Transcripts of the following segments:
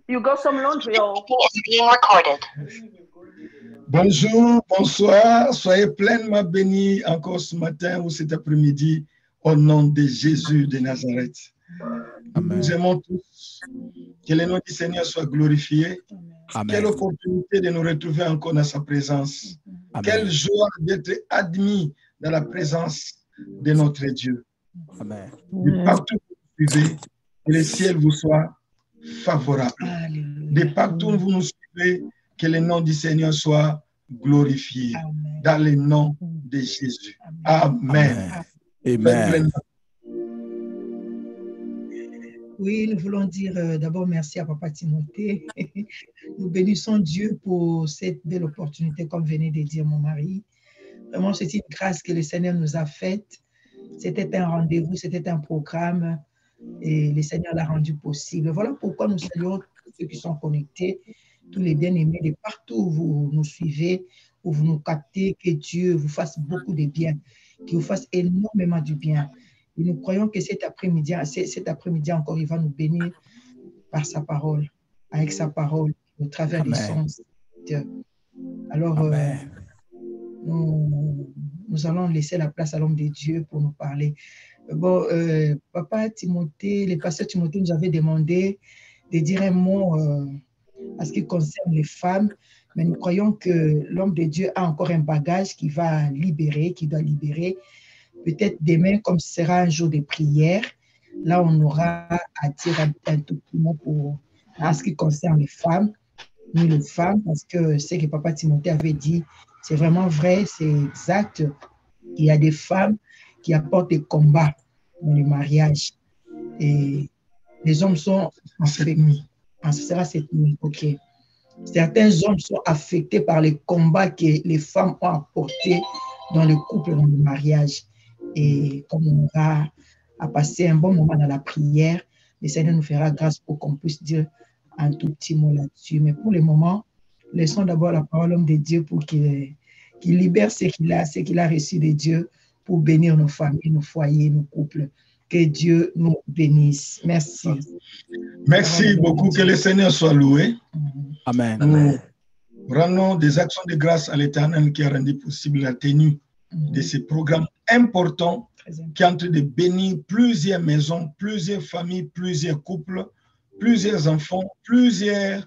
You got some laundry or? Is being recorded. Bonjour, bonsoir, soyez pleinement bénis encore ce matin ou cet après-midi au nom de Jésus de Nazareth. Nous vous aimons tous. Que le nom du Seigneur soit glorifié. Amen. Quelle opportunité de nous retrouver encore dans sa présence. Amen. Quelle joie d'être admis dans la présence de notre Dieu. Amen. De partout où vous suivez, que le ciel vous soit favorable. De partout où vous nous suivez, que le nom du Seigneur soit glorifié. Amen. Dans le nom de Jésus. Amen. Amen. Oui, nous voulons dire d'abord merci à Papa Timothée. Nous bénissons Dieu pour cette belle opportunité, comme venait de dire mon mari. Vraiment, c'est une grâce que le Seigneur nous a faite. C'était un rendez-vous, c'était un programme et le Seigneur l'a rendu possible. Voilà pourquoi nous saluons tous ceux qui sont connectés, tous les bien-aimés de partout où vous nous suivez, où vous nous captez, que Dieu vous fasse beaucoup de bien, qu'il vous fasse énormément du bien. Et nous croyons que cet après-midi encore, il va nous bénir par sa parole, avec sa parole, au travers du son. Alors, nous allons laisser la place à l'homme de Dieu pour nous parler. Bon, Papa Timothée, le pasteur Timothée nous avait demandé de dire un mot à ce qui concerne les femmes, mais nous croyons que l'homme de Dieu a encore un bagage qui va libérer, qui doit libérer. Peut-être demain, comme ce sera un jour de prière, là, on aura à dire un tout petit mot en ce qui concerne les femmes, nous les femmes, parce que ce que Papa Timothée avait dit, c'est vraiment vrai, c'est exact. Il y a des femmes qui apportent des combats dans le mariage. Et les hommes sont affectés. Ah, ce sera cette nuit, ok. Certains hommes sont affectés par les combats que les femmes ont apportés dans le couple, dans le mariage. Et comme on aura à passer un bon moment dans la prière, le Seigneur nous fera grâce pour qu'on puisse dire un tout petit mot là-dessus. Mais pour le moment, laissons d'abord la parole à l'homme de Dieu pour qu'il libère ce qu'il a reçu de Dieu pour bénir nos familles, nos foyers, nos couples. Que Dieu nous bénisse. Merci. Merci beaucoup. Que le Seigneur soit loué. Amen. Nous rendons des actions de grâce à l'Éternel qui a rendu possible la tenue de ce programme important qui est en train de bénir plusieurs maisons, plusieurs familles, plusieurs couples, plusieurs enfants, plusieurs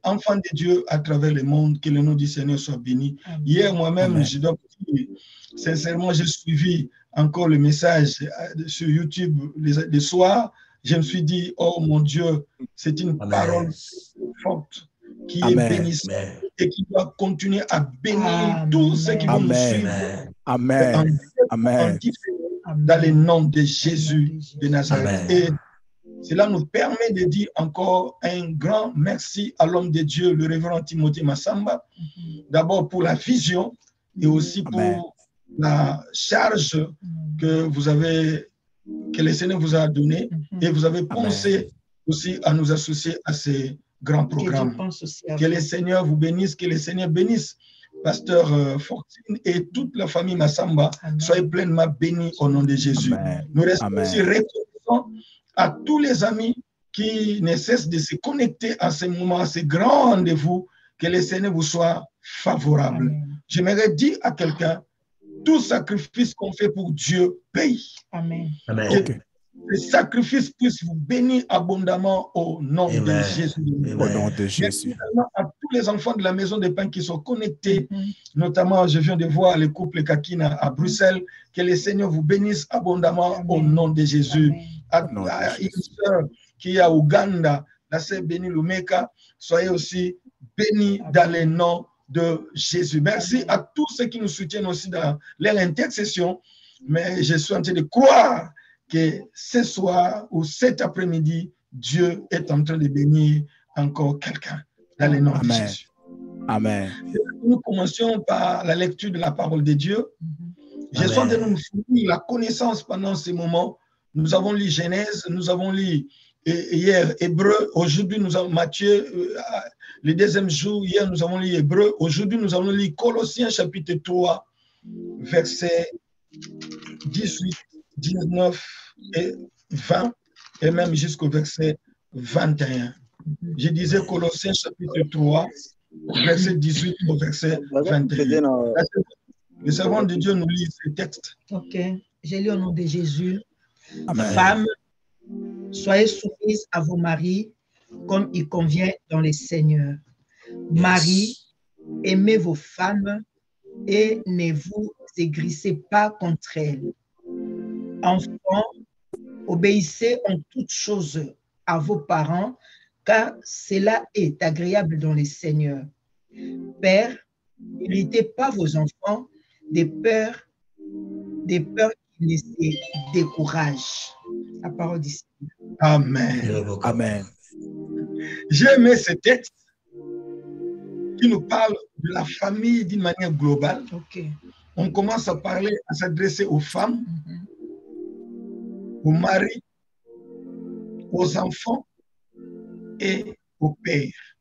enfants de Dieu à travers le monde. Que le nom du Seigneur soit béni. Amen. Hier, moi-même, je dois dire, sincèrement, j'ai suivi encore le message sur YouTube le soir. Je me suis dit, oh mon Dieu, c'est une parole forte qui est bénissante et qui doit continuer à bénir tous ceux qui vont nous suivre. Amen. Dans le nom de Jésus de Nazareth. Et cela nous permet de dire encore un grand merci à l'homme de Dieu, le révérend Timothée Massamba, d'abord pour la vision et aussi pour la charge que le Seigneur vous a donnée et vous avez pensé aussi à nous associer à ces grands programmes. Que le Seigneur vous bénisse, que le Seigneur bénisse Pasteur Fortune et toute la famille Massamba. Soyez pleinement bénis au nom de Jésus. Nous restons aussi reconnaissants à tous les amis qui ne cessent de se connecter à ce moment, à ce grand rendez-vous. Que le Seigneur vous soit favorable. J'aimerais dire à quelqu'un, tout sacrifice qu'on fait pour Dieu paye. Amen. Que le sacrifice puisse vous bénir abondamment au nom de Jésus. Au nom de Jésus. À tous les enfants de la Maison des Pains qui sont connectés, notamment je viens de voir le couple Kakina à Bruxelles, que le Seigneur vous bénisse abondamment au nom de Jésus. À une sœur qui est à Ouganda, la sœur Béni Lumeka, soyez aussi bénis dans le nom de Jésus. Merci à tous ceux qui nous soutiennent aussi dans leur intercession. Mais je suis en train de croire que ce soir ou cet après-midi, Dieu est en train de bénir encore quelqu'un dans le nom de Jésus. Amen. Nous commencions par la lecture de la parole de Dieu. Je suis en train de nous fournir la connaissance pendant ces moments. Nous avons lu Genèse, nous avons lu hier Hébreu, aujourd'hui nous avons Matthieu, le deuxième jour, hier nous avons lu Hébreu, aujourd'hui nous avons lu Colossiens chapitre 3, versets 18, 19 et 20, et même jusqu'au verset 21. Je disais Colossiens chapitre 3, verset 18 au verset 21. Le servant de Dieu nous lit ce texte. Ok, j'ai lu au nom de Jésus. Amen. Femmes, soyez soumises à vos maris comme il convient dans les seigneurs. Maris, aimez vos femmes et ne vous aigrissez pas contre elles. Enfants, obéissez en toutes choses à vos parents, car cela est agréable dans les seigneurs. Pères, n'irritez pas vos enfants des peurs qui les découragent. La parole d'ici. Amen. Amen. J'ai aimé ce texte qui nous parle de la famille d'une manière globale. Ok. On commence à parler, à s'adresser aux femmes, aux maris, aux enfants et aux pères.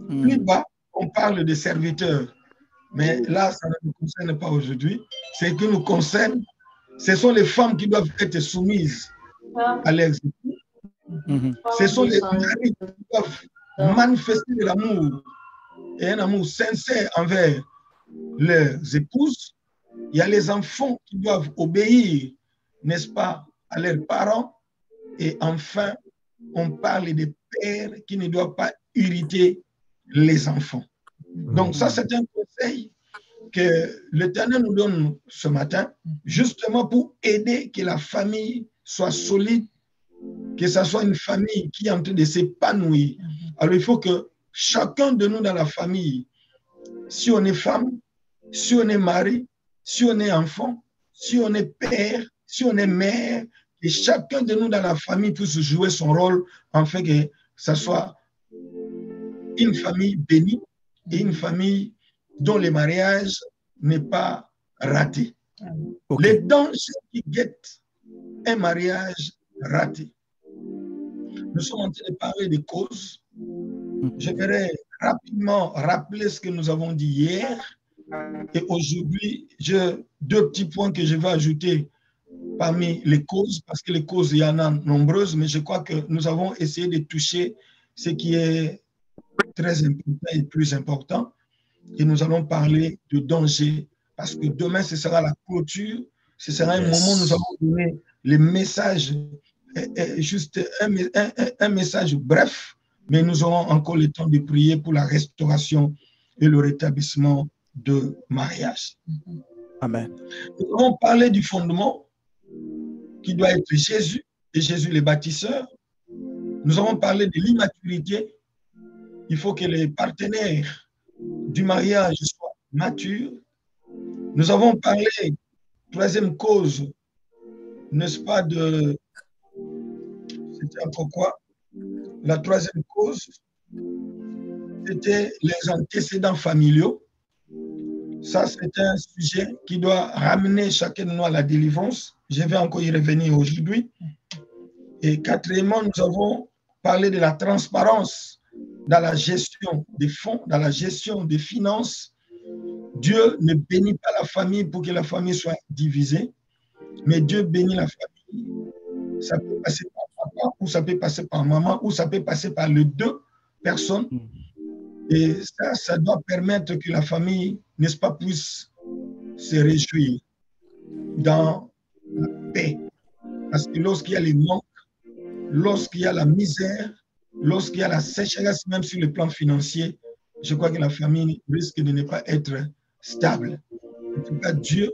Plus bas, on parle des serviteurs. Mais là, ça ne nous concerne pas aujourd'hui. Ce qui nous concerne, ce sont les femmes qui doivent être soumises à leurs époux. Ce sont les maris qui doivent manifester de l'amour et un amour sincère envers leurs épouses. Il y a les enfants qui doivent obéir, n'est-ce pas, à leurs parents. Et enfin, on parle des pères qui ne doivent pas irriter les enfants. Donc ça, c'est un conseil que l'Éternel nous donne ce matin, justement pour aider que la famille soit solide, que ce soit une famille qui est en train de s'épanouir. Alors il faut que chacun de nous dans la famille, si on est femme, si on est mari, si on est enfant, si on est père, si on est mère, que chacun de nous dans la famille puisse jouer son rôle afin que ce soit une famille bénie et une famille dont le mariage n'est pas raté. Okay. Les dangers qui guettent un mariage raté. Nous sommes en train de parler des causes. Je vais rapidement rappeler ce que nous avons dit hier. Et aujourd'hui, j'ai deux petits points que je vais ajouter parmi les causes, parce que les causes, il y en a nombreuses, mais je crois que nous avons essayé de toucher ce qui est très important et plus important. Et nous allons parler de danger, parce que demain, ce sera la clôture, ce sera un moment où nous allons donner les messages, juste un message bref, mais nous aurons encore le temps de prier pour la restauration et le rétablissement de mariage. Amen. Nous allons parler du fondement qui doit être Jésus et Jésus le bâtisseur. Nous avons parlé de l'immaturité. Il faut que les partenaires du mariage soient matures. Nous avons parlé, troisième cause, n'est-ce pas, de... C'était encore quoi? La troisième cause, c'était les antécédents familiaux. Ça, c'est un sujet qui doit ramener chacun de nous à la délivrance. Je vais encore y revenir aujourd'hui. Et quatrièmement, nous avons parlé de la transparence dans la gestion des fonds, dans la gestion des finances. Dieu ne bénit pas la famille pour que la famille soit divisée, mais Dieu bénit la famille. Ça peut passer par papa, ou ça peut passer par maman, ou ça peut passer par les deux personnes. Et ça doit permettre que la famille, n'est-ce pas, puisse se réjouir dans la paix. Parce que lorsqu'il y a les manques, lorsqu'il y a la misère, lorsqu'il y a la sécheresse, même sur le plan financier, je crois que la famille risque de ne pas être stable. En tout cas, Dieu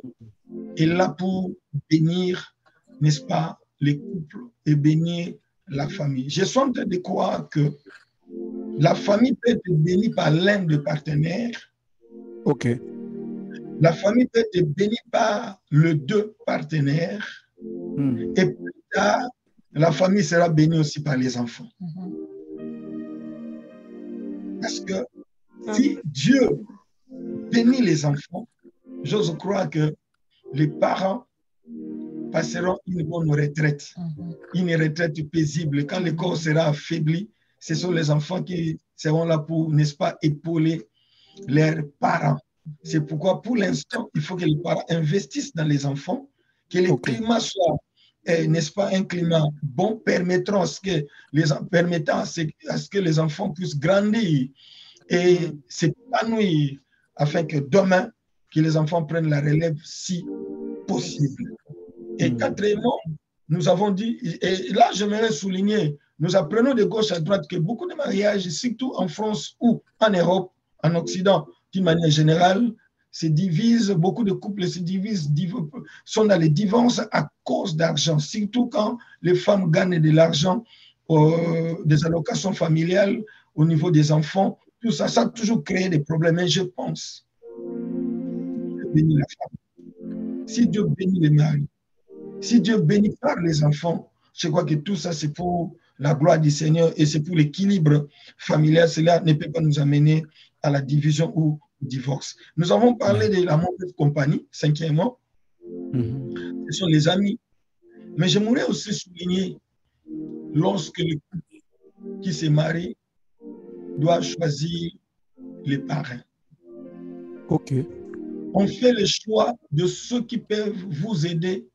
est là pour bénir, n'est-ce pas, les couples et bénir la famille. Je suis en train de croire que la famille peut être bénie par l'un des partenaires. Ok. La famille peut être bénie par les deux partenaires. Et plus tard, la famille sera bénie aussi par les enfants. Parce que si Dieu bénit les enfants, j'ose croire que les parents passeront une bonne retraite, une retraite paisible. Quand le corps sera affaibli, ce sont les enfants qui seront là pour, n'est-ce pas, épauler leurs parents. C'est pourquoi, pour l'instant, il faut que les parents investissent dans les enfants, que le climat soit n'est-ce pas, un climat bon permettant à ce que les enfants puissent grandir et s'épanouir afin que demain, que les enfants prennent la relève si possible. Et quatrièmement, nous avons dit, et là j'aimerais souligner, nous apprenons de gauche à droite que beaucoup de mariages, surtout en France ou en Europe, en Occident, d'une manière générale, se divisent, beaucoup de couples se divisent, sont dans les divorces à cause d'argent, surtout quand les femmes gagnent de l'argent, des allocations familiales au niveau des enfants, tout ça, ça a toujours créé des problèmes. Et je pense, Dieu bénit la femme, si Dieu bénit les maris, si Dieu bénit par les enfants, je crois que tout ça, c'est pour la gloire du Seigneur et c'est pour l'équilibre familial. Cela ne peut pas nous amener à la division ou au divorce. Nous avons parlé de la mauvaise compagnie, cinquièmement. Ce sont les amis. Mais j'aimerais aussi souligner lorsque le couple qui se marie doit choisir les parrains. OK. On fait le choix de ceux qui peuvent vous aider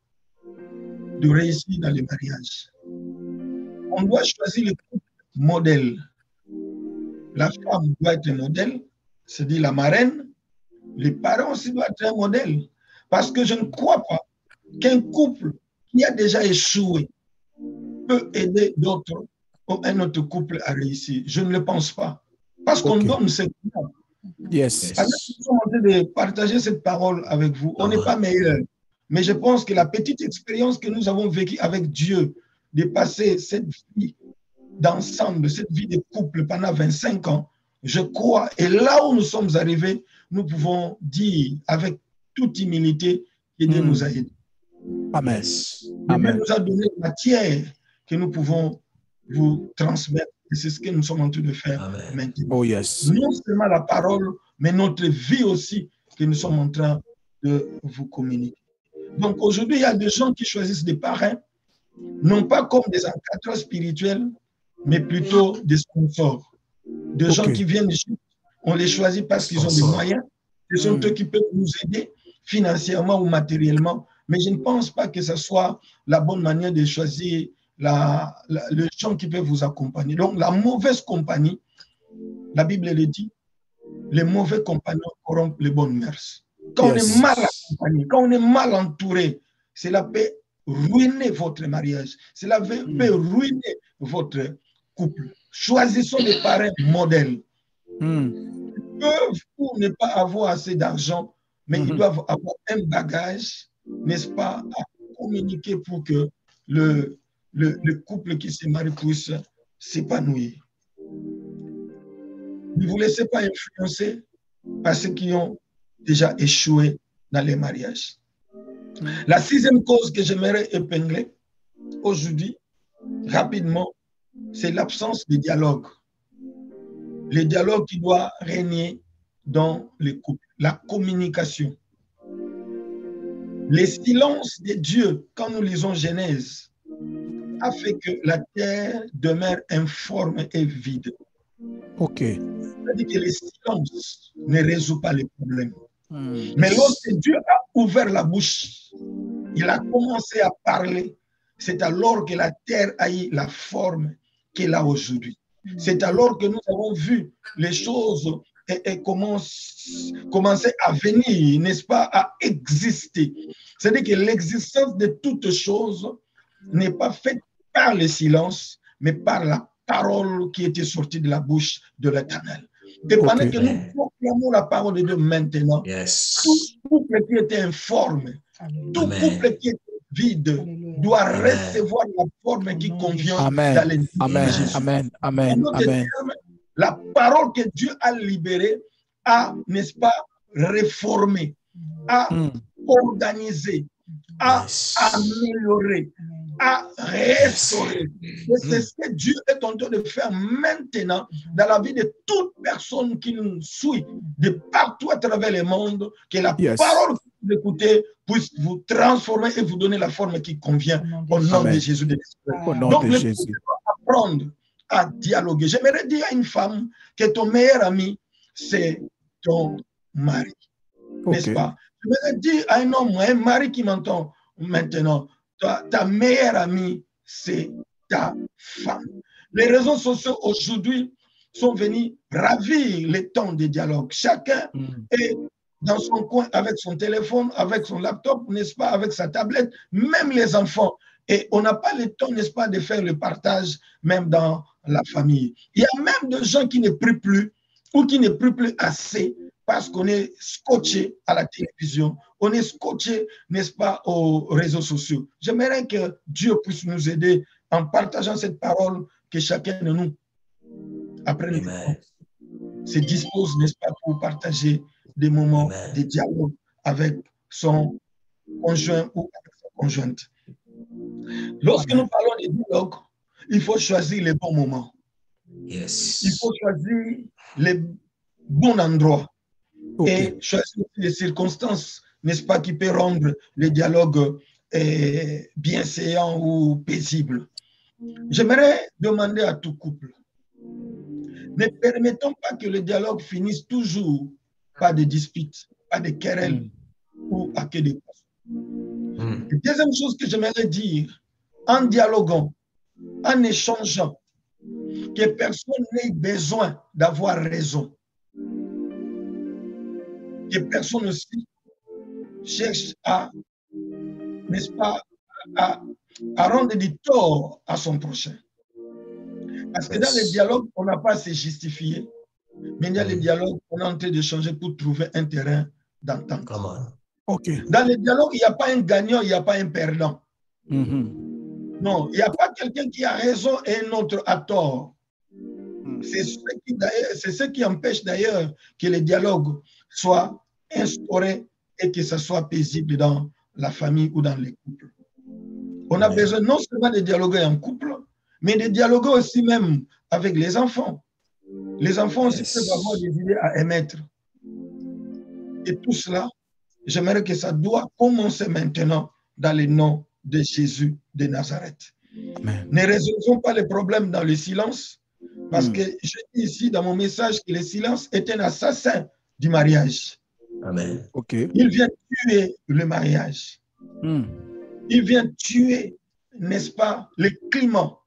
de réussir dans les mariages. On doit choisir le couple modèle. La femme doit être un modèle, c'est-à-dire la marraine. Les parents aussi doivent être un modèle. Parce que je ne crois pas qu'un couple qui a déjà échoué peut aider d'autres ou un autre couple à réussir. Je ne le pense pas. Parce qu'on donne ce qu'on a. Yes. Alors, nous sommes en train de partager cette parole avec vous. On n'est pas meilleur. Mais je pense que la petite expérience que nous avons vécue avec Dieu, de passer cette vie d'ensemble, cette vie de couple pendant 25 ans, je crois, et là où nous sommes arrivés, nous pouvons dire avec toute humilité que Dieu nous a aidés. Amen. Dieu nous a donné la matière que nous pouvons vous transmettre. Et c'est ce que nous sommes en train de faire maintenant. Oh yes. Non seulement la parole, mais notre vie aussi que nous sommes en train de vous communiquer. Donc aujourd'hui, il y a des gens qui choisissent des parrains, non pas comme des encadreurs spirituels, mais plutôt des sponsors. Des gens qui viennent ici, on les choisit parce qu'ils ont des moyens. Ce sont eux qui peuvent nous aider financièrement ou matériellement. Mais je ne pense pas que ce soit la bonne manière de choisir les gens qui peuvent vous accompagner. Donc la mauvaise compagnie, la Bible le dit, les mauvais compagnons corrompent les bonnes mœurs. Quand on est mal accompagné, quand on est mal entouré, cela peut ruiner votre mariage. Cela peut ruiner votre couple. Choisissons des parrains modèles. Ils peuvent ou ne pas avoir assez d'argent, mais ils doivent avoir un bagage, n'est-ce pas, à communiquer pour que le couple qui se marie puisse s'épanouir. Ne vous laissez pas influencer par ceux qui ont déjà échoué dans les mariages. La sixième cause que j'aimerais épingler aujourd'hui, rapidement, c'est l'absence de dialogue. Le dialogue qui doit régner dans les couples, la communication. Le silence de Dieu, quand nous lisons Genèse, a fait que la terre demeure informe et vide. OK. C'est-à-dire que le silence ne résout pas les problèmes. Mais lorsque Dieu a ouvert la bouche, il a commencé à parler, c'est alors que la terre a eu la forme qu'elle a aujourd'hui. C'est alors que nous avons vu les choses et commencer à venir, n'est-ce pas, à exister. C'est-à-dire que l'existence de toutes choses n'est pas faite par le silence, mais par la parole qui était sortie de la bouche de l'Éternel. Et pendant que nous proclamons la parole de Dieu maintenant, tout couple qui était informe, tout couple qui était vide doit recevoir la forme qui convient dans les la parole que Dieu a libérée a, n'est-ce pas, réformé, a organisé, a amélioré, à restaurer. Et c'est ce que Dieu est en train de faire maintenant dans la vie de toute personne qui nous suit de partout à travers le monde, que la parole que vous écoutez puisse vous transformer et vous donner la forme qui convient au nom de Jésus de Nazareth. Donc, nous devons apprendre à dialoguer. J'aimerais dire à une femme que ton meilleur ami, c'est ton mari. N'est-ce pas? J'aimerais dire à un homme, à un mari qui m'entend maintenant, ta meilleure amie, c'est ta femme. Les réseaux sociaux aujourd'hui sont venus ravir les temps de dialogue. Chacun est dans son coin avec son téléphone, avec son laptop, n'est-ce pas, avec sa tablette, même les enfants. Et on n'a pas le temps, n'est-ce pas, de faire le partage, même dans la famille. Il y a même des gens qui ne prient plus ou qui ne prient plus assez parce qu'on est scotché à la télévision, on est scotché, n'est-ce pas, aux réseaux sociaux. J'aimerais que Dieu puisse nous aider en partageant cette parole, que chacun de nous, après le temps, se dispose, n'est-ce pas, pour partager des moments de dialogue avec son conjoint ou avec sa conjointe. Lorsque nous parlons de dialogue, il faut choisir les bons moments. Yes. Il faut choisir les bons endroits et choisir les circonstances, n'est-ce pas, qui peuvent rendre le dialogue bienséant ou paisible. J'aimerais demander à tout couple, ne permettons pas que le dialogue finisse toujours par des disputes, par des querelles ou à que des passions. Deuxième chose que j'aimerais dire, en dialoguant, en échangeant, que personne n'ait besoin d'avoir raison. Que personne aussi cherche à, n'est-ce pas, à rendre du tort à son prochain. Parce que dans les dialogues, on n'a pas à se justifier, mais dans les dialogues, on est en train de changer pour trouver un terrain d'entente. Dans les dialogues, il n'y a pas un gagnant, il n'y a pas un perdant. Non, il n'y a pas quelqu'un qui a raison et un autre a tort. C'est ce qui empêche d'ailleurs que les dialogues soient instaurés et que ce soit paisible dans la famille ou dans les couples. On a besoin non seulement de dialoguer en couple, mais de dialoguer aussi même avec les enfants. Les enfants aussi peuvent avoir des idées à émettre. Et tout cela, j'aimerais que ça doit commencer maintenant dans le nom de Jésus de Nazareth. Amen. Ne résolvons pas les problèmes dans le silence, parce que je dis ici dans mon message que le silence est un assassin du mariage. Amen. Il vient tuer le mariage. Il vient tuer, n'est-ce pas, le climat,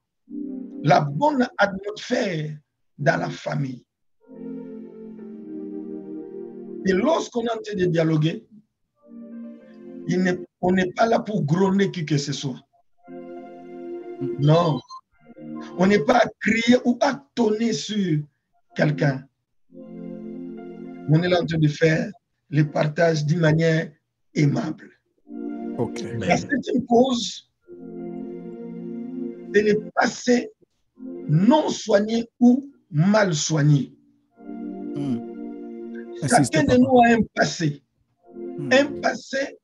la bonne atmosphère dans la famille. Et lorsqu'on est en train de dialoguer, on n'est pas là pour gronder qui que ce soit. Non. On n'est pas à crier ou à tonner sur quelqu'un. On est là en train de faire le partage d'une manière aimable. La septième cause, c'est le passé non soigné ou mal soigné. Chacun de nous a un passé. Un passé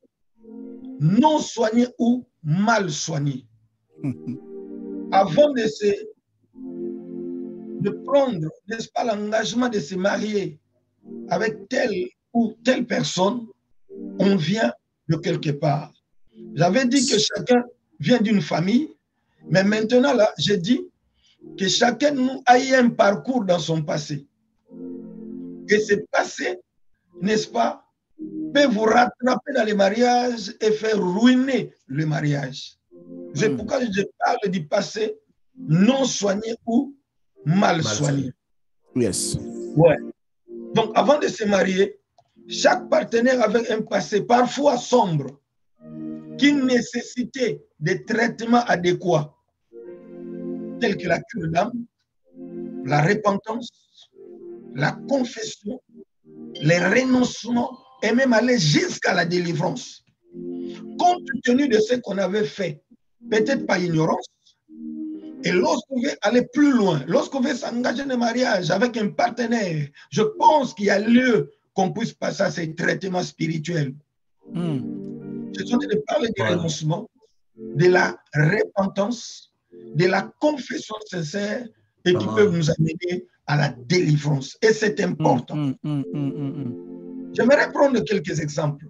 non soigné ou mal soigné. Avant de prendre, n'est-ce pas, l'engagement de se marier avec telle ou telle personne, on vient de quelque part. J'avais dit que chacun vient d'une famille, mais maintenant, là, j'ai dit que chacun de nous a eu un parcours dans son passé. Et ce passé, n'est-ce pas, peut vous rattraper dans les mariages et faire ruiner le mariage. C'est pourquoi je parle du passé non soigné ou mal soigné. Yes. Ouais. Donc, avant de se marier, chaque partenaire avait un passé parfois sombre qui nécessitait des traitements adéquats, tels que la cure d'âme, la repentance, la confession, les renoncements et même aller jusqu'à la délivrance. Compte tenu de ce qu'on avait fait, peut-être par ignorance, et lorsqu'on veut aller plus loin, lorsqu'on veut s'engager dans le mariage avec un partenaire, je pense qu'il y a lieu qu'on puisse passer à ces traitements spirituels. Je suis en train de parler du renoncement, de la repentance, de la confession sincère et qui peuvent nous amener à la délivrance. Et c'est important. J'aimerais prendre quelques exemples.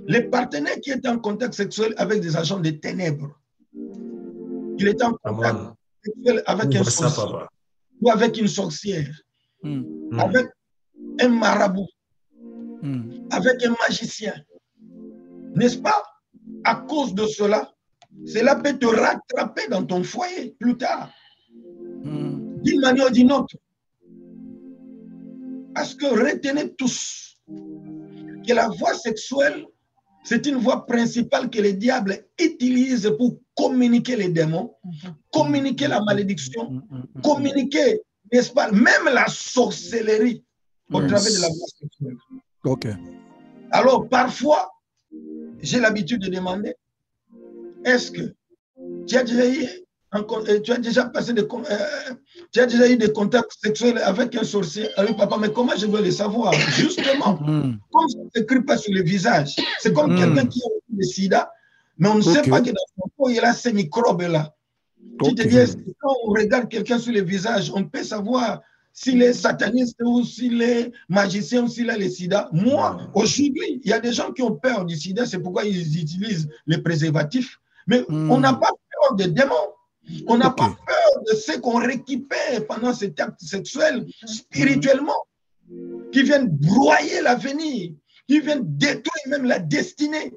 Les partenaires qui étaient en contact sexuel avec des agents de ténèbres, il était en contact sexuel avec un sorcier ou avec une sorcière, avec un marabout, avec un magicien. N'est-ce pas? À cause de cela, Cela peut te rattraper dans ton foyer plus tard, d'une manière ou d'une autre. Parce que retenez tous que la voie sexuelle, c'est une voie principale que le diable utilise pour communiquer les démons, communiquer la malédiction, communiquer, n'est-ce pas, même la sorcellerie au travers de la voie sexuelle. Ok. Alors, parfois, j'ai l'habitude de demander, est-ce que tu as déjà eu tu as déjà eu des contacts sexuels avec un sorcier? Ah oui, papa, mais comment je dois le savoir? Justement, comme ça ne s'écrit pas sur le visage. C'est comme quelqu'un qui a le sida, mais on ne sait pas que dans son corps, il a ces microbes-là. Tu te dis, quand on regarde quelqu'un sur le visage, on peut savoir s'il est sataniste ou s'il est magicien ou s'il a le sida. Moi, aujourd'hui, il y a des gens qui ont peur du sida, c'est pourquoi ils utilisent les préservatifs. Mais on n'a pas peur des démons. On n'a pas peur de ce qu'on récupère pendant cet acte sexuel spirituellement, qui viennent broyer l'avenir, qui viennent détruire même la destinée.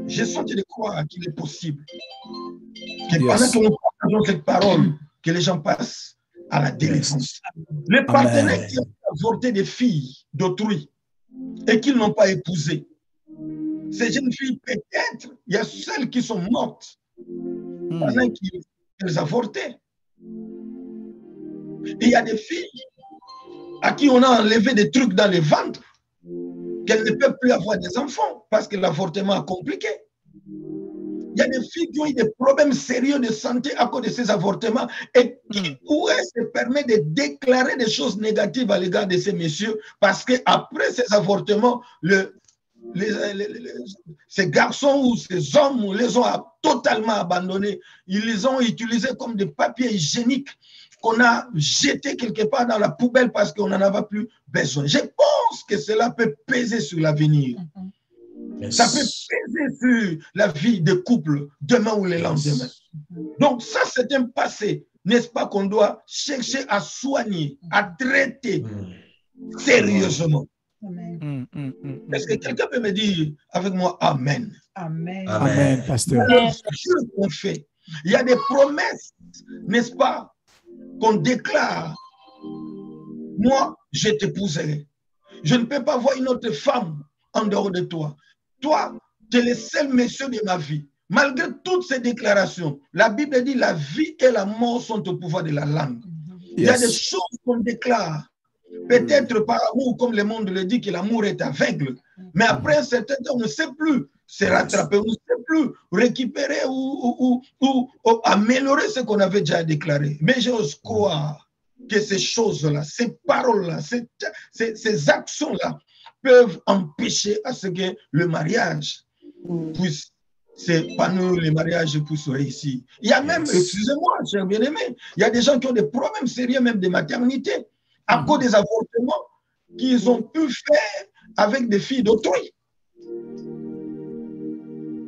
J'ai senti de croire qu'il est possible que pendant que nous partageons cette parole, que les gens passent à la délivrance. Les partenaires qui ont avorté des filles d'autrui et qu'ils n'ont pas épousées, ces jeunes filles, peut-être, il y a celles qui sont mortes pendant qu'elles avortaient. Et il y a des filles à qui on a enlevé des trucs dans les ventres, qu'elles ne peuvent plus avoir des enfants parce que l'avortement a compliqué. Il y a des filles qui ont eu des problèmes sérieux de santé à cause de ces avortements et qui pourraient se permettre de déclarer des choses négatives à l'égard de ces messieurs parce qu'après ces avortements, ces garçons ou ces hommes les ont totalement abandonnés. Ils les ont utilisés comme des papiers hygiéniques qu'on a jetés quelque part dans la poubelle parce qu'on n'en avait plus besoin. Je pense que cela peut peser sur l'avenir. Ça peut peser sur la vie des couples demain ou le lendemain. Donc ça, c'est un passé, n'est-ce pas, qu'on doit chercher à soigner, à traiter sérieusement. Amen. Est-ce que quelqu'un peut me dire avec moi Amen? Amen. Amen, pasteur. Il y a des choses qu'on fait. Il y a des promesses, n'est-ce pas, qu'on déclare. Moi, je t'épouserai. Je ne peux pas voir une autre femme en dehors de toi. Toi, tu es le seul monsieur de ma vie. Malgré toutes ces déclarations, la Bible dit la vie et la mort sont au pouvoir de la langue. Il y a des choses qu'on déclare. Peut-être par amour, comme le monde le dit, que l'amour est aveugle. Mais après un certain temps, on ne sait plus se rattraper, on ne sait plus récupérer ou améliorer ce qu'on avait déjà déclaré. Mais j'ose croire que ces choses-là, ces paroles-là, ces actions-là peuvent empêcher à ce que le mariage puisse s'épanouir, le mariage puisse réussir. Il y a même, excusez-moi, cher bien-aimé, il y a des gens qui ont des problèmes sérieux, même de maternité, à cause des avortements qu'ils ont pu faire avec des filles d'autrui.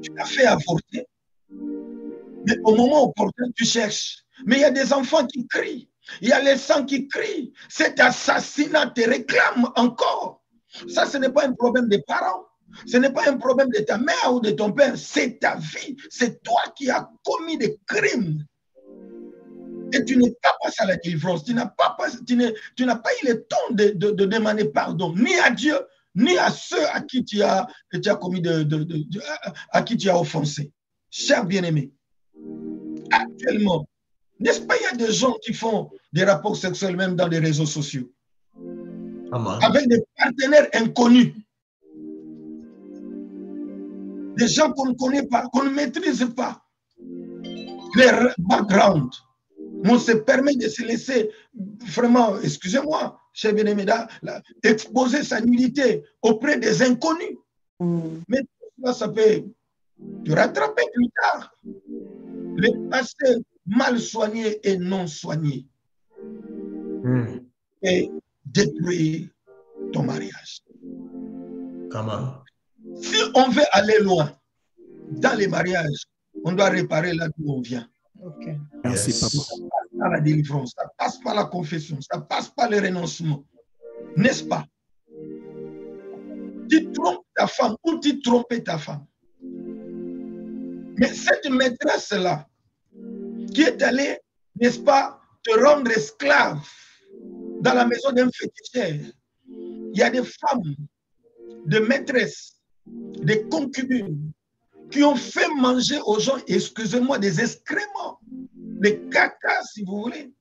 Tu as fait avorter, mais au moment opportun, tu cherches. Mais il y a des enfants qui crient, il y a les sangs qui crient. Cet assassinat te réclame encore. Ça, ce n'est pas un problème des parents. Ce n'est pas un problème de ta mère ou de ton père. C'est ta vie. C'est toi qui as commis des crimes. Et tu n'es pas passé à la délivrance. Tu n'as pas eu le temps de demander pardon, ni à Dieu, ni à ceux à qui tu as commis à qui tu as offensé. Cher bien-aimé, actuellement, n'est-ce pas, il y a des gens qui font des rapports sexuels même dans les réseaux sociaux, avec des partenaires inconnus, des gens qu'on ne connaît pas, qu'on ne maîtrise pas, leur background. On se permet de se laisser vraiment, excusez-moi, cher bien-aimé, exposer sa nudité auprès des inconnus. Mais là, ça peut te rattraper plus tard. Le passé mal soigné et non soigné et détruire ton mariage. Si on veut aller loin dans les mariages, on doit réparer là d'où on vient. Okay. Merci, papa. Ça passe par la délivrance, ça passe par la confession, ça passe par le renoncement. N'est-ce pas? Tu trompes ta femme ou tu trompes ta femme. Mais cette maîtresse-là, qui est allée, n'est-ce pas, te rendre esclave dans la maison d'un féticheur, il y a des femmes, des maîtresses, des concubines, qui ont fait manger aux gens, excusez-moi, des excréments, des caca, si vous voulez.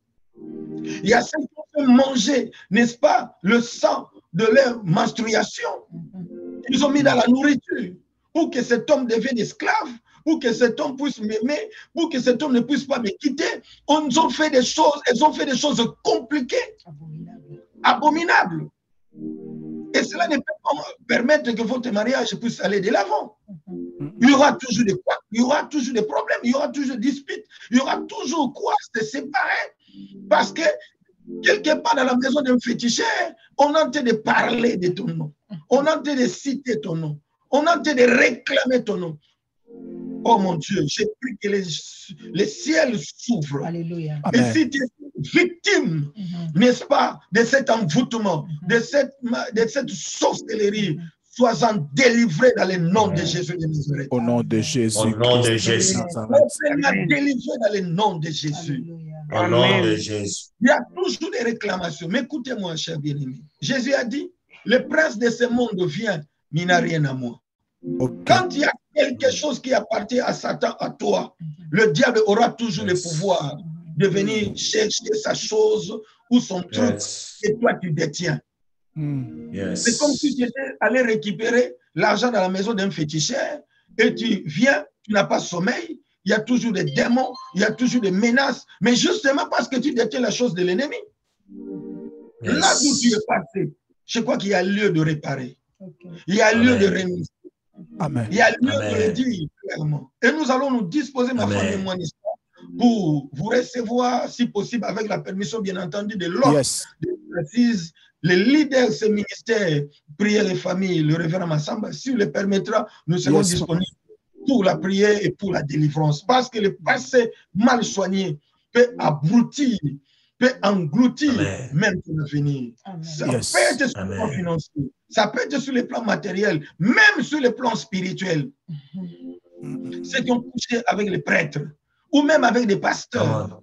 Il y a celles qui ont fait manger, n'est-ce pas, le sang de leur menstruation. Ils ont mis dans la nourriture pour que cet homme devienne esclave, pour que cet homme puisse m'aimer, pour que cet homme ne puisse pas me quitter. Elles ont fait des choses compliquées, abominables. Et cela ne peut pas permettre que votre mariage puisse aller de l'avant. Il y aura toujours des quoi, il y aura toujours des problèmes, il y aura toujours des disputes, il y aura toujours quoi se séparer. Parce que quelque part dans la maison d'un féticheur, on est en train de parler de ton nom. On est en train de citer ton nom. On est en train de réclamer ton nom. Oh mon Dieu, j'ai pris que les ciels s'ouvrent. Alléluia. Et si tu es victime, n'est-ce pas, de cet envoûtement, de cette sorcellerie, sois-en délivré dans le nom de Jésus de Nazareth. Au nom de Jésus. Au nom de Jésus. Sois délivré dans le nom de Jésus. Au nom de Jésus. Il y a toujours des réclamations. Mais écoutez-moi, cher bien-aimé. Jésus a dit, le prince de ce monde vient, mais il n'a rien à moi. Okay. Quand il y a quelque chose qui appartient à Satan, à toi, le diable aura toujours le pouvoir de venir chercher sa chose ou son truc et toi tu détiens. C'est comme si tu étais allé récupérer l'argent dans la maison d'un féticheur et tu viens, tu n'as pas sommeil, il y a toujours des démons, il y a toujours des menaces, mais justement parce que tu détiens la chose de l'ennemi. Là où tu es passé, je crois qu'il y a lieu de réparer. Il y a lieu de remise. Amen. Il y a lieu de le dire clairement. Et nous allons nous disposer, ma femme et moi, pour vous recevoir, si possible, avec la permission, bien entendu, de l'ordre précise, les leaders de ce ministère, prière et famille, le révérend Massamba, s'il le permettra, nous serons disponibles pour la prière et pour la délivrance. Parce que le passé mal soigné peut abrutir, peut engloutir même ton avenir. Ça peut être sur le plan financier, ça peut être sur le plan matériel, même sur le plan spirituel. Ceux qui ont couché avec les prêtres ou même avec des pasteurs,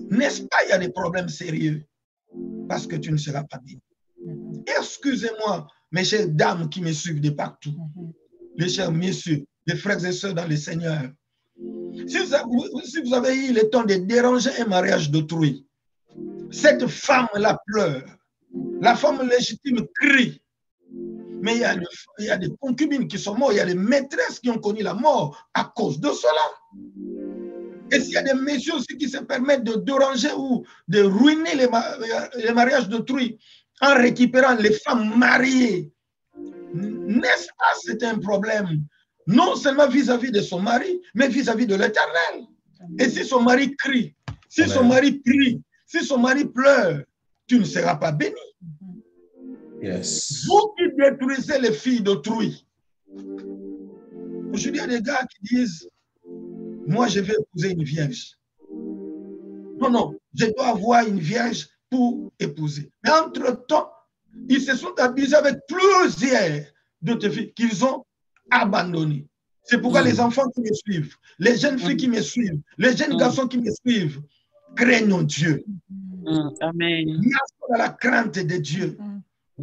n'est-ce pas, il y a des problèmes sérieux parce que tu ne seras pas bien. Excusez-moi, mes chères dames qui me suivent de partout, les chers messieurs, les frères et sœurs dans le Seigneur. Si vous avez eu le temps de déranger un mariage d'autrui, cette femme-là pleure, la femme légitime crie, mais il y a des concubines qui sont mortes, il y a des maîtresses qui ont connu la mort à cause de cela. Et s'il y a des messieurs aussi qui se permettent de déranger ou de ruiner les mariages d'autrui en récupérant les femmes mariées, n'est-ce pas, c'est un problème, non seulement vis-à-vis de son mari, mais vis-à-vis de l'Éternel. Et si son mari crie, si son mari prie, si son mari pleure, tu ne seras pas béni. Vous qui détruisez les filles d'autrui. Aujourd'hui, il y a des gars qui disent, moi je vais épouser une vierge. Non, non, je dois avoir une vierge pour épouser. Mais entre-temps, ils se sont abusés avec plusieurs d'autres filles qu'ils ont abandonnées. C'est pourquoi les enfants qui me suivent, les jeunes filles qui me suivent, les jeunes garçons qui me suivent, craignons Dieu. Amen. Marchons dans la crainte de Dieu.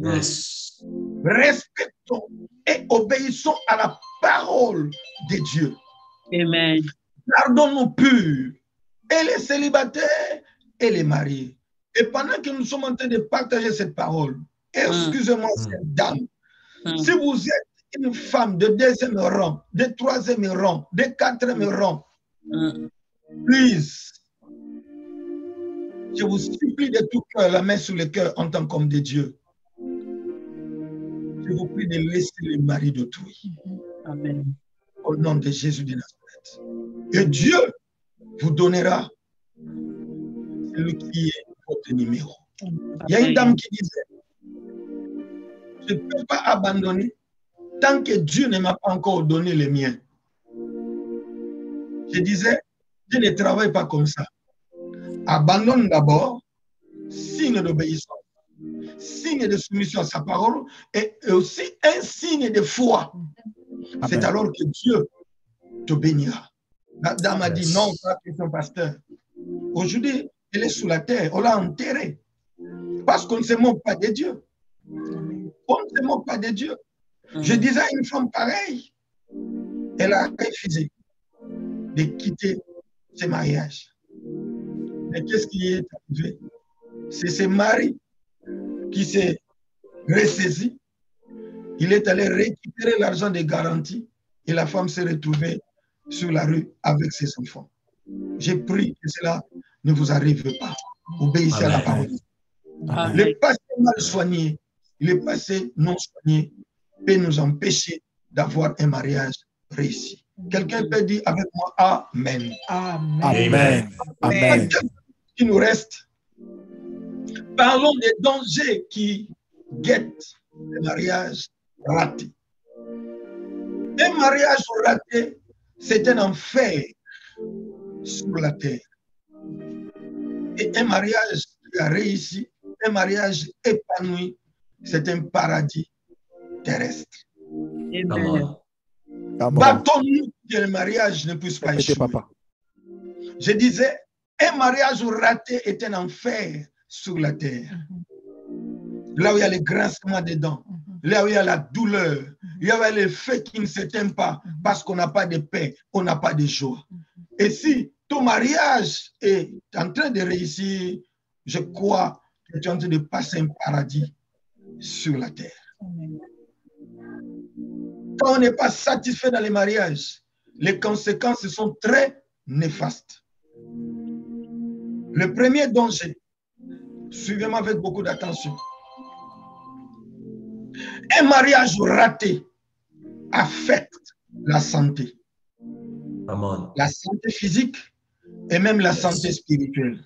Yes. Respectons et obéissons à la parole de Dieu. Amen. Gardons-nous purs, et les célibataires et les mariés. Et pendant que nous sommes en train de partager cette parole, excusez-moi, cette dame, si vous êtes une femme de deuxième rang, de troisième rang, de quatrième rang, please, je vous supplie de tout cœur, la main sur le cœur en tant qu'homme de Dieu. Je vous prie de laisser les maris d'autrui. Amen. Au nom de Jésus de Nazareth. Et Dieu vous donnera celui qui est votre numéro. Il y a une dame qui disait, je ne peux pas abandonner tant que Dieu ne m'a pas encore donné les miens. Je disais, je ne travaille pas comme ça. Abandonne d'abord, signe d'obéissance, signe de soumission à sa parole et aussi un signe de foi. C'est alors que Dieu te bénira. La dame a dit non, pas question pasteur. Aujourd'hui, elle est sous la terre, on l'a enterrée. Parce qu'on ne se moque pas de Dieu. On ne se moque pas de Dieu. Je disais à une femme pareille, elle a refusé de quitter ses mariages. Mais qu'est-ce qui est arrivé? C'est ce mari qui s'est ressaisi. Il est allé récupérer l'argent des garanties et la femme s'est retrouvée sur la rue avec ses enfants. J'ai prié que cela ne vous arrive pas. Obéissez à la parole. Le passé mal soigné, le passé non soigné peut nous empêcher d'avoir un mariage réussi. Quelqu'un peut dire avec moi Amen. Amen. Amen. Amen. Il nous reste. Parlons des dangers qui guettent le mariage raté. Un mariage raté, c'est un enfer sur la terre. Et un mariage qui a réussi, un mariage épanoui, c'est un paradis terrestre. Amen. Battons-nous que le mariage ne puisse pas échouer. Je disais, un mariage raté est un enfer sur la terre. Là où il y a le grincement des dents, là où il y a la douleur, il y a le fait qui ne s'éteint pas parce qu'on n'a pas de paix, on n'a pas de joie. Et si ton mariage est en train de réussir, je crois que tu es en train de passer un paradis sur la terre. Quand on n'est pas satisfait dans les mariages, les conséquences sont très néfastes. Le premier danger, suivez-moi avec beaucoup d'attention. Un mariage raté affecte la santé. Amen. La santé physique et même la santé spirituelle.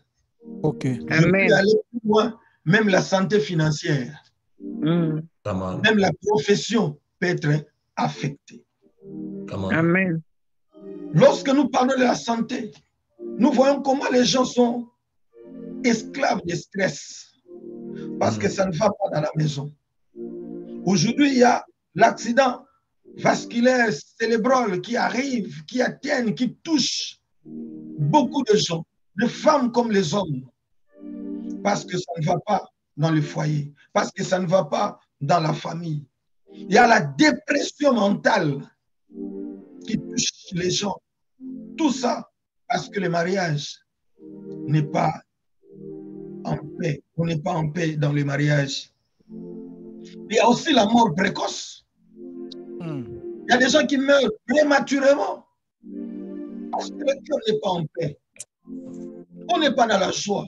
Ok. Je peux aller plus loin, même la santé financière. Amen. Même la profession peut être affectée. Amen. Lorsque nous parlons de la santé, nous voyons comment les gens sont esclaves de stress parce que ça ne va pas dans la maison. Aujourd'hui, il y a l'accident vasculaire cérébral qui arrive, qui atteint, qui touche beaucoup de gens, les femmes comme les hommes, parce que ça ne va pas dans le foyer, parce que ça ne va pas dans la famille. Il y a la dépression mentale qui touche les gens. Tout ça parce que le mariage n'est pas en paix. On n'est pas en paix dans le mariage. Il y a aussi la mort précoce. Il y a des gens qui meurent prématurément parce que le cœur n'est pas en paix. On n'est pas dans la joie.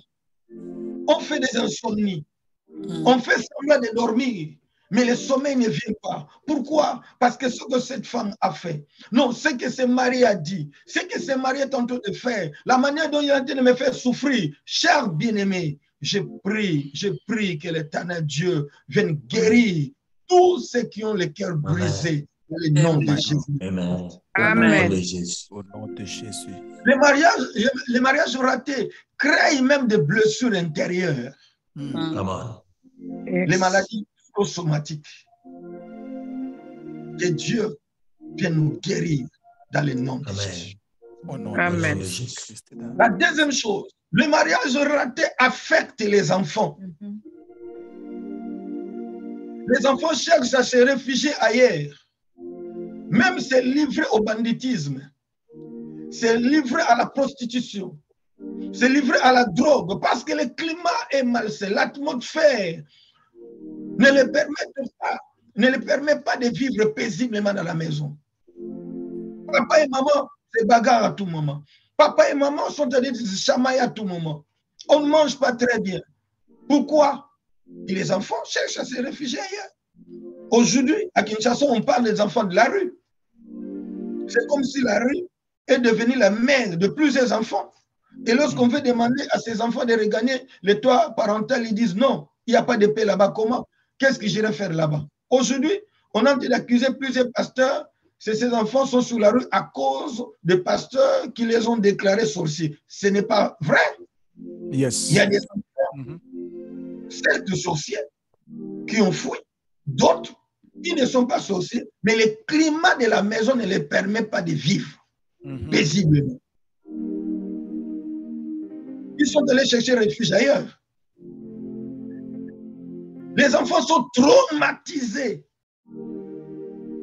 On fait des insomnies. On fait semblant de dormir, mais le sommeil ne vient pas. Pourquoi? Parce que ce que cette femme a fait, non, ce que ce mari a dit, ce que ce mari est en train de faire, la manière dont il est en train de me faire souffrir, cher bien-aimé, je prie que l'Éternel Dieu vienne guérir tous ceux qui ont le cœur brisé dans le nom de Jésus. Amen. Amen. Au nom de Jésus. Les mariages ratés créent même des blessures intérieures. Amen. Les maladies psychosomatiques. Que Dieu vienne nous guérir dans le nom de Jésus. Au nom Amen. de Jésus. La deuxième chose, le mariage raté affecte les enfants. Les enfants cherchent à se réfugier ailleurs. Même se livrer au banditisme, se livrer à la prostitution, se livrer à la drogue, parce que le climat est malsain, l'atmosphère ne le permet pas de vivre paisiblement dans la maison. Papa et maman se bagarrent à tout moment. Papa et maman sont en train de se chamailler à tout moment. On ne mange pas très bien. Pourquoi? Et les enfants cherchent à se réfugier ailleurs. Aujourd'hui, à Kinshasa, on parle des enfants de la rue. C'est comme si la rue est devenue la mère de plusieurs enfants. Et lorsqu'on veut demander à ces enfants de regagner le toit parental, ils disent non, il n'y a pas de paix là-bas. Comment? Qu'est-ce que j'irai faire là-bas? Aujourd'hui, on a envie d'accuser plusieurs pasteurs. Ces enfants sont sous la rue à cause des pasteurs qui les ont déclarés sorciers. Ce n'est pas vrai. Yes. Il y a des enfants, certes sorciers, qui ont fui. D'autres, ils ne sont pas sorciers, mais le climat de la maison ne les permet pas de vivre. paisiblement. Ils sont allés chercher refuge ailleurs. Les enfants sont traumatisés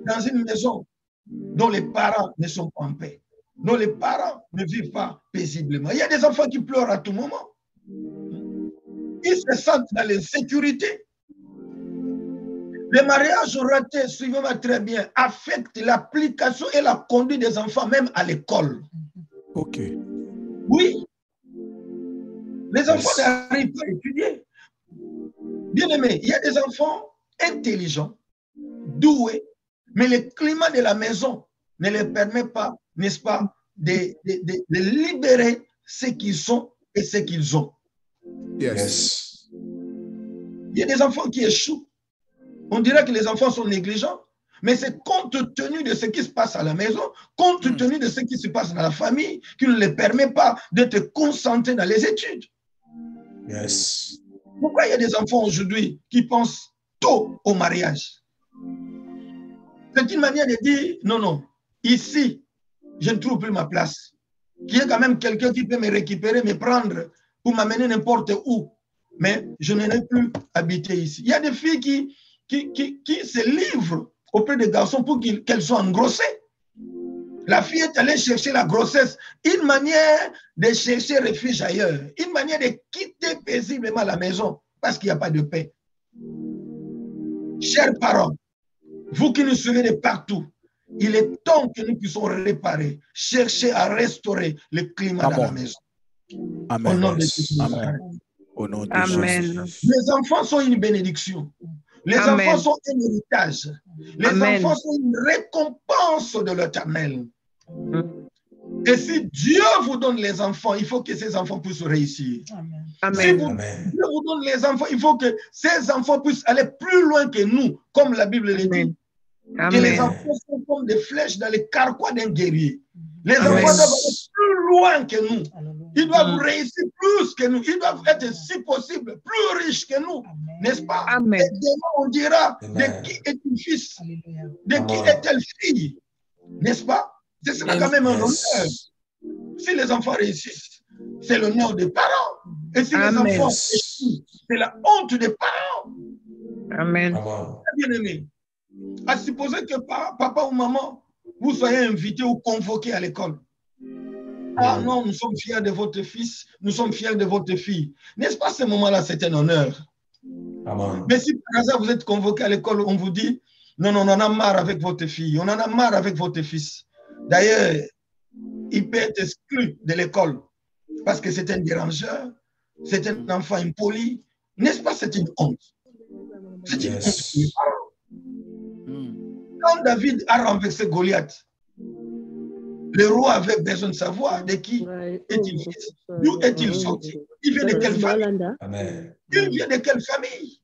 dans une maison dont les parents ne sont pas en paix, dont les parents ne vivent pas paisiblement. Il y a des enfants qui pleurent à tout moment. Ils se sentent dans l'insécurité. Les mariages ratés, suivez-moi très bien, affectent l'application et la conduite des enfants, même à l'école. Ok. Oui. Les enfants n'arrivent pas à étudier. Bien aimé, il y a des enfants intelligents, doués, mais le climat de la maison ne leur permet pas, n'est-ce pas, de libérer ce qu'ils sont et ce qu'ils ont. Yes. Il y a des enfants qui échouent. On dirait que les enfants sont négligents, mais c'est compte tenu de ce qui se passe à la maison, compte tenu de ce qui se passe dans la famille, qui ne les permet pas d'être concentrés dans les études. Yes. Pourquoi il y a des enfants aujourd'hui qui pensent tôt au mariage? C'est une manière de dire, non, non, ici, je ne trouve plus ma place. Qu'il y ait quand même quelqu'un qui peut me récupérer, me prendre pour m'amener n'importe où. Mais je n'ai plus habité ici. Il y a des filles qui se livrent auprès des garçons pour qu'elles soient engrossées. La fille est allée chercher la grossesse, une manière de chercher refuge ailleurs, une manière de quitter paisiblement la maison parce qu'il n'y a pas de paix. Chers parents, vous qui nous suivez de partout, il est temps que nous puissions réparer, chercher à restaurer le climat dans la maison. Amen. Au nom de Jésus. Amen. Au nom de Amen. Jésus. Les enfants sont une bénédiction. Les Amen. enfants sont un héritage. Les Amen. enfants sont une récompense de l'Éternel. Et si Dieu vous donne les enfants, il faut que ces enfants puissent réussir. Amen. Si Amen. Dieu vous donne les enfants, il faut que ces enfants puissent aller plus loin que nous, comme la Bible le dit. Que les Amen. enfants sont comme des flèches dans les carquois d'un guerrier. Les Amen. enfants doivent aller plus loin que nous. Alléluia. Ils doivent réussir plus que nous. Ils doivent être, si possible, plus riches que nous. Amen. N'est-ce pas? Amen. Et demain, on dira Amen. de qui est une fils, Alléluia. de qui Amen. est-elle fille. N'est-ce pas? Ce sera quand même un honneur. Yes. Si les enfants réussissent, c'est l'honneur des parents. Et si les Amen. enfants échouent, c'est la honte des parents. Amen. Amen. Bien aimé, à supposer que papa ou maman, vous soyez invité ou convoqué à l'école. Ah non, nous sommes fiers de votre fils, nous sommes fiers de votre fille. N'est-ce pas, ce moment-là, c'est un honneur. Amen. Mais si par hasard vous êtes convoqué à l'école, on vous dit, non, non, on en a marre avec votre fille, on en a marre avec votre fils. D'ailleurs, il peut être exclu de l'école parce que c'est un dérangeur, c'est un enfant impoli. N'est-ce pas, c'est une honte? C'est une Yes. honte. Quand David a renversé Goliath, le roi avait besoin de savoir de qui est-il fils, d'où est-il sorti, il vient de quelle famille, Amen. il vient de quelle famille.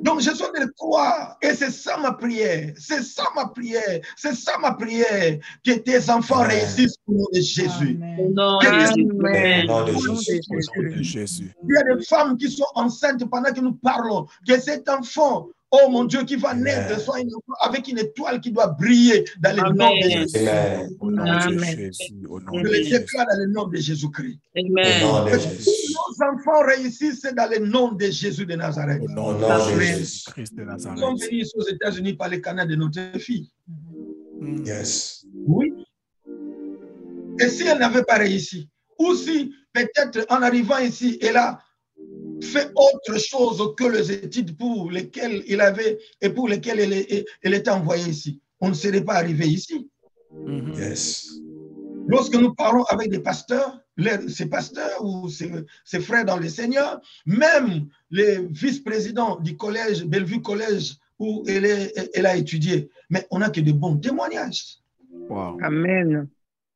Donc je suis en train de croire, et c'est ça ma prière, c'est ça ma prière, c'est ça ma prière, que tes enfants Amen. réussissent au nom de Jésus. Amen. Amen. Au nom de Au nom de Jésus. Au nom de Jésus. Jésus. Il y a des femmes qui sont enceintes pendant que nous parlons, que cet enfant, oh mon Dieu, qui va Amen. naître, soit un enfant avec une étoile qui doit briller dans le nom de Amen. Jésus. Amen. Au nom de Amen. Jésus. Au nom Je de le Jésus. déclare dans le nom de Jésus-Christ. Au Amen. nom de Que Jésus. tous nos enfants réussissent dans le nom de Jésus de Nazareth. Au nom Au de nom de Amen. Jésus Christ de Nous sommes Nazareth. venus ici aux États-Unis par les canaux de notre fille. Yes. Oui. Et si elle n'avait pas réussi, ou si peut-être en arrivant ici, elle a fait autre chose que les études pour lesquelles il avait et pour lesquelles elle était envoyée ici, on ne serait pas arrivé ici. Yes. Lorsque nous parlons avec des pasteurs, ces pasteurs ou ces frères dans le Seigneur, même les vice-présidents du collège, Bellevue Collège, où elle a étudié, mais on n'a que de bons témoignages. Wow. Amen.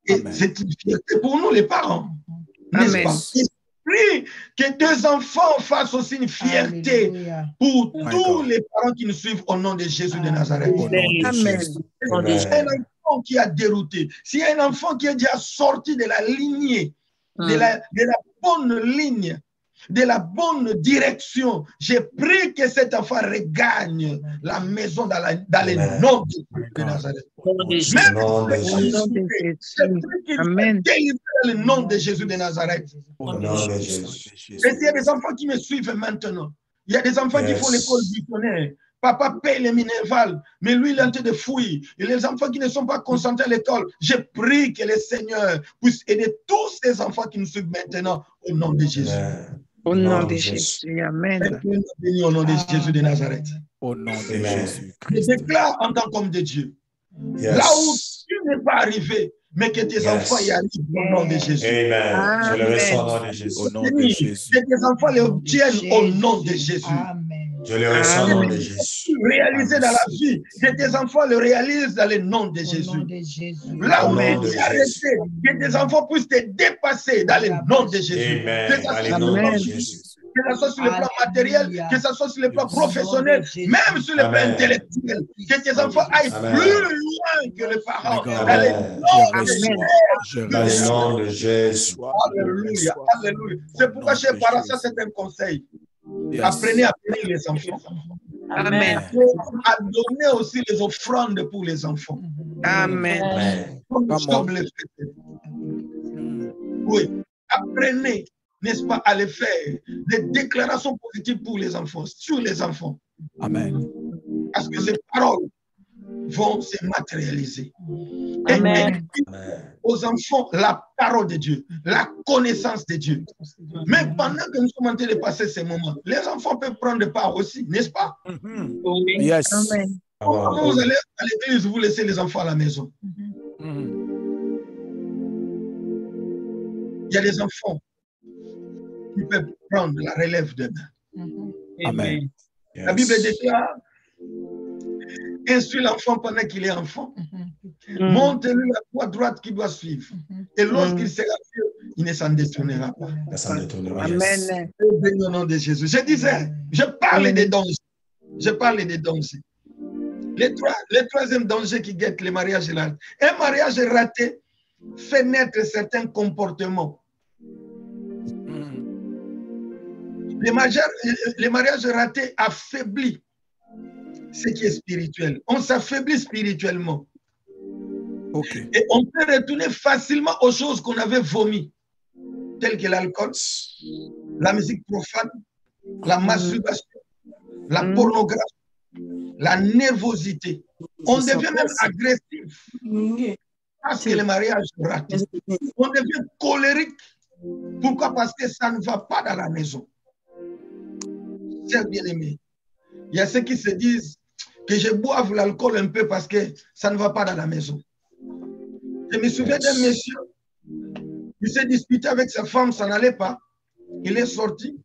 Et Amen. c'est une fierté pour nous, les parents, n'est-ce Amen. pas? Et prie que deux enfants fassent aussi une fierté Alléluia. pour My tous God. les parents qui nous suivent au nom de Jésus de Nazareth. Au nom de Amen. Jésus. Au nom de S'il y a un enfant qui a dérouté, s'il y a un enfant qui est déjà sorti de la lignée, de la bonne ligne, de la bonne direction. J'ai pris que cet enfant regagne la maison dans les noms de Jésus de Nazareth. Même nom de si Jésus. j'ai pris qu'il Amen. soit délivré dans le nom de Jésus de Nazareth. Au nom de Jésus. Et il y a des enfants qui me suivent maintenant. Il y a des enfants qui font l'école missionnaire. Papa paye les Minerval, mais lui, il est en train de fouiller. Et les enfants qui ne sont pas concentrés à l'école, j'ai pris que le Seigneur puisse aider tous ces enfants qui nous suivent maintenant au nom de Jésus. Au nom de Jésus. Amen. Béni au nom de Jésus de Nazareth. Au nom de Amen. Jésus Je Christ. déclare en tant qu'homme de Dieu, Yes. là où tu n'es pas arrivé, mais que tes enfants y arrivent au nom de Jésus. Amen. Je le reçois au nom de Jésus. Au nom de Jésus. Que tes enfants les obtiennent au nom de Jésus. Amen. Je le reçois au nom de Jésus. Réaliser dans la vie, que tes enfants le réalisent dans le nom de Au nom Jésus. de Jésus. Là où Au tu nom de es arrêté, que tes enfants puissent te dépasser dans le nom de Jésus. Amen. Que ça Dans le soit nom de Amen. Jésus. que ce soit sur le plan matériel, que ce soit sur le plan professionnel, même sur le plan Amen. intellectuel, que tes enfants aillent Amen. plus loin que les parents. Regarde, Dans le Amen. nom de je Jésus. reçois, Dans le nom de Jésus. Alléluia, alléluia. C'est pourquoi, chers parents, ça c'est un conseil. Yes. Apprenez à bénir les enfants. Amen. À donner aussi les offrandes pour les enfants. Amen. Amen. Comme Come on. Job le faisait. Oui, apprenez, n'est-ce pas, à le faire. Des déclarations positives pour les enfants, sur les enfants. Amen. Parce que ces paroles vont se matérialiser. Et Amen. Amen. aux enfants la parole de Dieu, la connaissance de Dieu. Mais pendant que nous sommes en train de passer ces moments, les enfants peuvent prendre part aussi, n'est-ce pas? Yes. Amen. Quand vous allez à l'église, vous laissez les enfants à la maison. Il y a des enfants qui peuvent prendre la relève demain. Amen. La Bible déclare, instruis l'enfant pendant qu'il est enfant. Montre-lui la voie droite qu'il doit suivre. Et lorsqu'il sera vieux, il ne s'en détournera pas. Ça me détournera. Amen. Béni au nom de Jésus. Je disais, je parle des dangers. Je parle des dangers. Le troisième danger qui guette les mariages ratés. Un mariage raté fait naître certains comportements. Les mariages ratés affaiblissent ce qui est spirituel. On s'affaiblit spirituellement. Ok. Et on peut retourner facilement aux choses qu'on avait vomies, telles que l'alcool, la musique profane, la masturbation, la pornographie, la nervosité. On devient même agressif parce que le mariage est raté. On devient colérique. Pourquoi? Parce que ça ne va pas dans la maison. C'est bien aimé. Il y a ceux qui se disent que je boive l'alcool un peu parce que ça ne va pas dans la maison. Je me souviens d'un monsieur, il s'est disputé avec sa femme, ça n'allait pas. Il est sorti.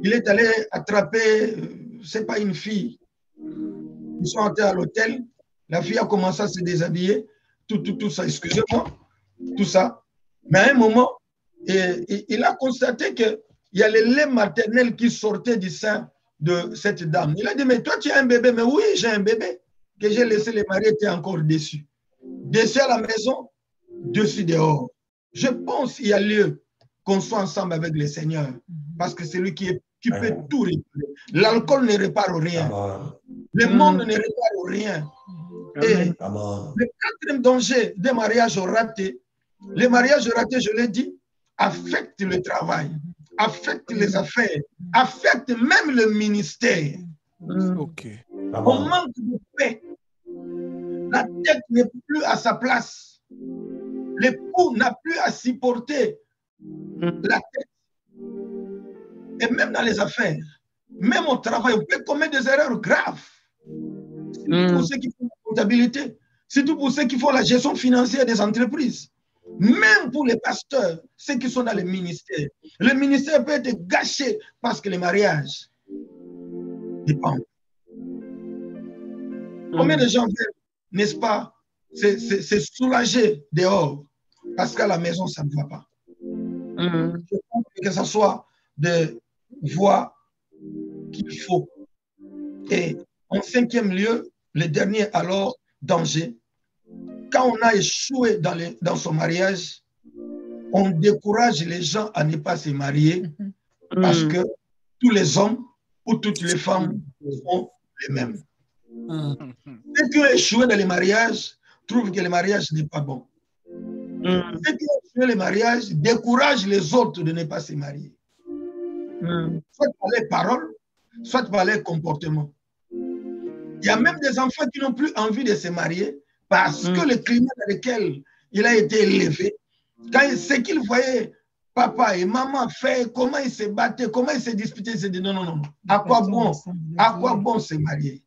Il est allé attraper, c'est pas une fille. Ils sont entrés à l'hôtel. La fille a commencé à se déshabiller. Tout ça, excusez-moi. Tout ça. Mais à un moment, il a constaté qu'il y a le lait maternel qui sortait du sein de cette dame. Il a dit, mais toi, tu as un bébé. Mais oui, j'ai un bébé que j'ai laissé le mari était encore déçu. Dessus à la maison, dessus dehors. Je pense qu'il y a lieu qu'on soit ensemble avec le Seigneur. Parce que c'est lui qui peut tout réparer. L'alcool ne répare rien. Amen. Le monde ne répare rien. Et Amen. le quatrième danger des mariages ratés, les mariages ratés, je l'ai dit, affectent le travail, affectent les affaires, affectent même le ministère. Ok. On manque de paix. La tête n'est plus à sa place. L'époux n'a plus à supporter la tête. Et même dans les affaires, même au travail, on peut commettre des erreurs graves. Surtout pour ceux qui font la comptabilité, surtout pour ceux qui font la gestion financière des entreprises. Même pour les pasteurs, ceux qui sont dans le ministère. Le ministère peut être gâché parce que le mariage dépend. Combien de gens viennent, n'est-ce pas, c'est soulager dehors parce qu'à la maison, ça ne va pas. Je pense que ce soit des voies qu'il faut. Et en cinquième lieu, le dernier alors danger, quand on a échoué dans son mariage, on décourage les gens à ne pas se marier Parce que tous les hommes ou toutes les femmes sont les mêmes. Ceux qui ont échoué dans les mariages trouvent que le mariage n'est pas bon. Ceux qui ont échoué les mariages découragent les autres de ne pas se marier. Soit par les paroles, soit par les comportements. Il y a même des enfants qui n'ont plus envie de se marier parce que le climat dans lequel il a été élevé, quand ce qu'il voyait papa et maman faire, comment ils se battaient, comment ils se disputaient, ils se disaient non. À quoi bon se marier?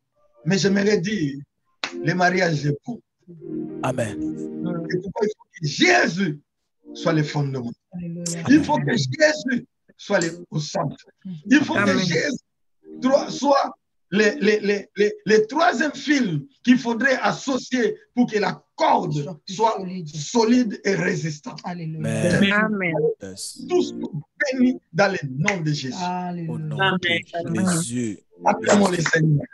Mais j'aimerais dire, le mariage est bon. Amen. Et pourquoi il faut que Jésus soit le fondement. Il faut que Jésus soit au centre. Il faut que Jésus soit le troisième fil qu'il faudrait associer pour que la corde soit solide et résistante. Amen. Tous bénis dans le nom de Jésus. Au nom de Jésus. Acclamons le Seigneur.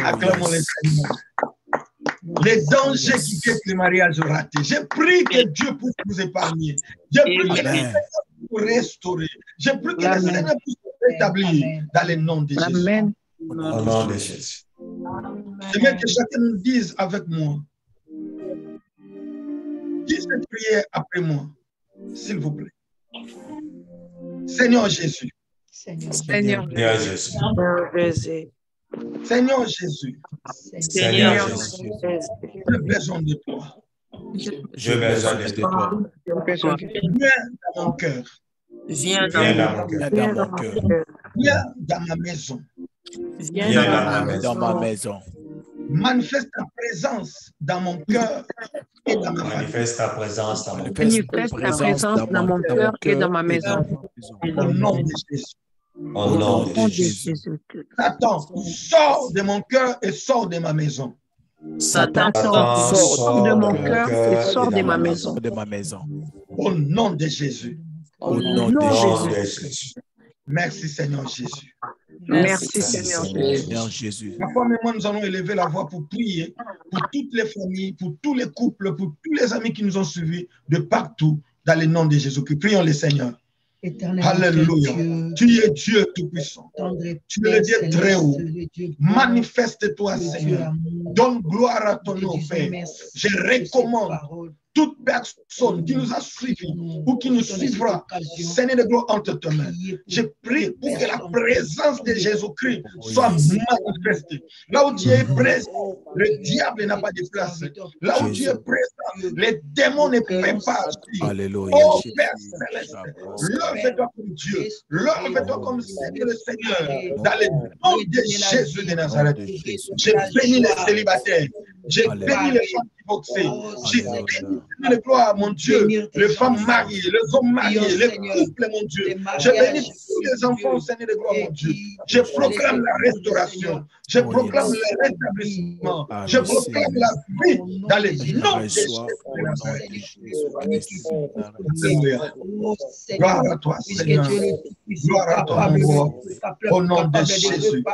Acclamons le Seigneur. Les dangers qui quittent le mariage raté. J'ai prié que Dieu puisse vous épargner. J'ai prié que le Seigneur puisse vous restaurer. J'ai prié que le Seigneur puisse vous rétablir dans le nom de Jésus. Amen. Au nom de Jésus. J'aimerais que chacun nous dise avec moi. Dis cette prière après moi, s'il vous plaît. Seigneur Jésus. Seigneur Jésus. Seigneur Jésus. Seigneur Jésus. J'ai besoin de toi. J'ai besoin de toi. Viens dans mon cœur. Viens dans mon cœur. Viens dans ma maison. Viens dans ma maison. Manifeste ta présence dans mon cœur et dans ma famille. Manifeste ta présence dans mon cœur. Manifeste ta présence dans mon cœur et dans ma maison. Au nom de Jésus. Au nom de Jésus. Satan, sors de mon cœur et sors de ma maison. Satan, sors de mon cœur et sors de ma maison. Au nom de Jésus. Au nom de Jésus. Merci Seigneur Jésus. Merci Seigneur Jésus. Ma femme et moi, nous allons élever la voix pour prier pour toutes les familles, pour tous les couples, pour tous les amis qui nous ont suivis de partout dans le nom de Jésus-Christ. Prions le Seigneur. Alléluia. Tu es Dieu Tout-Puissant. Tu es le Dieu très haut. Manifeste-toi, Seigneur. Donne gloire à ton nom, Père. Je recommande toute personne qui nous a suivis ou qui nous suivra, Seigneur de gloire, entre tes mains. Je prie pour que la présence de Jésus-Christ soit manifestée. Là où Dieu est présent, le diable n'a pas de place. Là où Dieu est présent, les démons ne peuvent pas agir. Alléluia. Oh Père Céleste, lève-toi comme Dieu, lève-toi comme Seigneur le Seigneur, dans le nom de Jésus de Nazareth. Je bénis les célibataires, je bénis les femmes divorcées, je bénis le gloire, mon Dieu, les femmes mariées, les hommes mariés, les couples, mon Dieu. Je bénis tous les enfants, Seigneur de gloire, mon Dieu. Je proclame la restauration, je proclame le rétablissement, je proclame la vie dans les noms de Jésus de Nazareth. Alléluia. Gloire à toi, Seigneur. Gloire à toi, mon roi. Au nom de Jésus.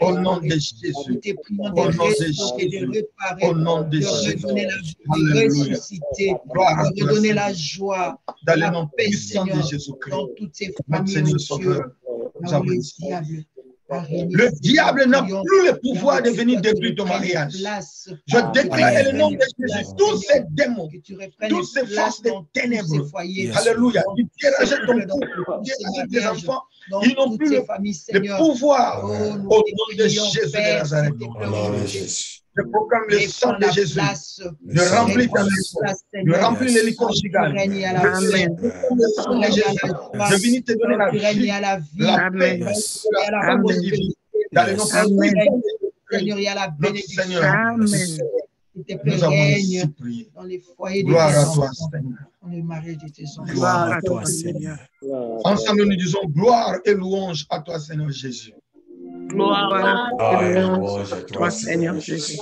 Au nom de Jésus. Au nom de Jésus. Au nom de Jésus. Alléluia. Gloire à toi, redonner la joie, dans le la nom paix, puissant de Seigneur, Jésus-Christ. dans toutes ces Notre familles, Seigneur Dieu. Sauveur, nous Là où avons le dit. diable a régné, Le diable n'a Seigneur, plus le pouvoir de venir que tu détruire ton reprennes mariage. place, Je déclare Amen. dans le nom de Jésus, tous ces démons, que tu reprennes toutes ces place forces de dans tous ténèbres, ces foyers, Yes. alléluia, dans qui tous ces dérageaient ton couples, dans couple, tous qui ces dérageaient tes mariages, enfants, dans ils n'ont toutes plus ces le familles, le Seigneur. pouvoir Oh, nous au te nom de prions, Jésus de Père, Nazareth. s'il te Au plaît, nom de aujourd'hui, Jésus. Je proclame le sang prends de la Jésus. place, Je remplis ta prends la maison. place, Je Seigneur. remplis les lits Tu conjugales. règnes à la Je Amen. proclame le sang de règnes à Jésus. la joie, Je viens te donner la tu règnes vie, à la vie, la paix, Amen. Yes. et à la Amen. positivité. Dans le nom Yes. puissant Amen. de Jésus-Christ, Seigneur, il y a la notre bénédiction. Seigneur. Amen. S'il te plaît, Nous avons ainsi règne prié. dans les foyers de Gloire tes à toi, enfants, Seigneur. dans le mariage de tes enfants. Gloire à toi, Seigneur. Seigneur. Ensemble, nous disons gloire et louange à toi, Seigneur Jésus. Gloire Ah, et et louange louange à à toi, toi, Seigneur Seigneur Jésus. Jésus.